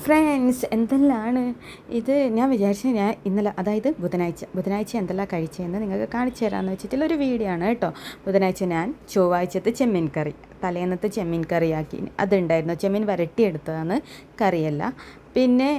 Friends എന്തെല്ലാണ് ഇത് ഞാൻ വിചാരിച്ചു ഞാൻ ഇന്നലെ അതായത് ബുധനാഴ്ച എന്തെല്ലാം കഴിച്ചതെന്ന് നിങ്ങൾക്ക് കാണിച്ചു തരാമെന്ന് വെച്ചിട്ടുള്ളൊരു വീഡിയോ ആണ് കേട്ടോ. ബുധനാഴ്ച ഞാൻ ചൊവ്വാഴ്ചത്തെ ചെമ്മീൻ കറി തലേന്നത്തെ ചെമ്മീൻ കറിയാക്കി അതുണ്ടായിരുന്നു. ചെമ്മീൻ വരട്ടിയെടുത്തതാണ്, കറിയല്ല. പിന്നെ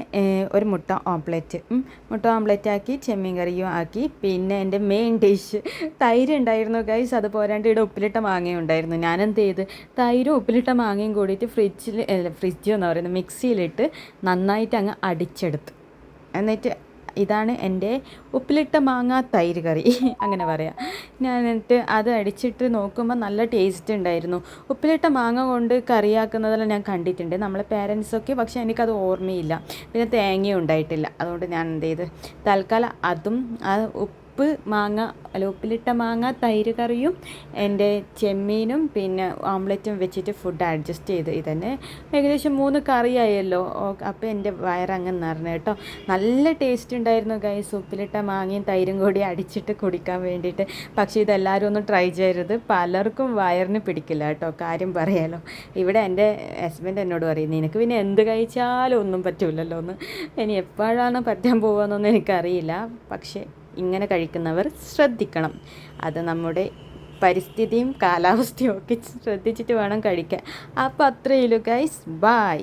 ഒരു മുട്ട ഓംപ്ലേറ്റ് ആക്കി ചെമ്മീൻ കറിയും ആക്കി. പിന്നെ എൻ്റെ മെയിൻ ഡിഷ് തൈര് ഉണ്ടായിരുന്നു ഗൈസ്. അത് പോരാണ്ട് ഇവിടെ ഉപ്പിലിട്ട മാങ്ങയും ഉണ്ടായിരുന്നു. ഞാനെന്ത് ചെയ്ത് തൈരും ഉപ്പിലിട്ട മാങ്ങയും കൂടിയിട്ട് ഫ്രിഡ്ജ് എന്ന് പറയുന്നത് മിക്സിയിലിട്ട് നന്നായിട്ട് അങ്ങ് അടിച്ചെടുത്ത്. എന്നിട്ട് ഇതാണ് എൻ്റെ ഉപ്പിലിട്ട മാങ്ങ തൈര് കറി അങ്ങനെ പറയാം ഞാൻ. എന്നിട്ട് അത് അടിച്ചിട്ട് നോക്കുമ്പോൾ നല്ല ടേസ്റ്റ് ഉണ്ടായിരുന്നു. ഉപ്പിലിട്ട മാങ്ങ കൊണ്ട് കറിയാക്കുന്നതെല്ലാം ഞാൻ കണ്ടിട്ടുണ്ട് നമ്മളെ പേരൻസൊക്കെ, പക്ഷേ എനിക്കത് ഓർമ്മയില്ല. പിന്നെ തേങ്ങയും ഉണ്ടായിട്ടില്ല. അതുകൊണ്ട് ഞാൻ എന്ത് ചെയ്ത് തൽക്കാലം അതും ആ ഉപ്പിലിട്ട മാങ്ങ തൈര് കറിയും എൻ്റെ ചെമ്മീനും പിന്നെ ഓംലെറ്റും വെച്ചിട്ട് ഫുഡ് അഡ്ജസ്റ്റ് ചെയ്ത്. ഇതന്നെ ഏകദേശം 3 കറിയായല്ലോ. അപ്പോൾ എൻ്റെ വയറങ്ങ് നിറഞ്ഞു കേട്ടോ. നല്ല ടേസ്റ്റ് ഉണ്ടായിരുന്നു ഗൈസ്, ഉപ്പിലിട്ട മാങ്ങയും തൈരും കൂടി അടിച്ചിട്ട് കുടിക്കാൻ വേണ്ടിയിട്ട്. പക്ഷേ ഇതെല്ലാവരും ഒന്ന് ട്രൈ ചെയ്യരുത്, പലർക്കും വയറിന് പിടിക്കില്ല കേട്ടോ, കാര്യം പറയാലോ. ഇവിടെ എൻ്റെ ഹസ്ബൻഡ് എന്നോട് പറയും നിനക്ക് പിന്നെ എന്ത് കഴിച്ചാലും ഒന്നും പറ്റില്ലല്ലോ എന്ന്. ഇനി എപ്പോഴാണ് പറ്റാൻ പോകുന്നതെന്നൊന്നും എനിക്കറിയില്ല. പക്ഷേ ഇങ്ങനെ കഴിക്കുന്നവർ ശ്രദ്ധിക്കണം. അത് നമ്മുടെ പരിസ്ഥിതിയും കാലാവസ്ഥയും ഒക്കെ ശ്രദ്ധിച്ചിട്ട് വേണം കഴിക്കാൻ. അപ്പോൾ അത്രയേ ഉള്ളൂ ഗൈസ്, ബൈ.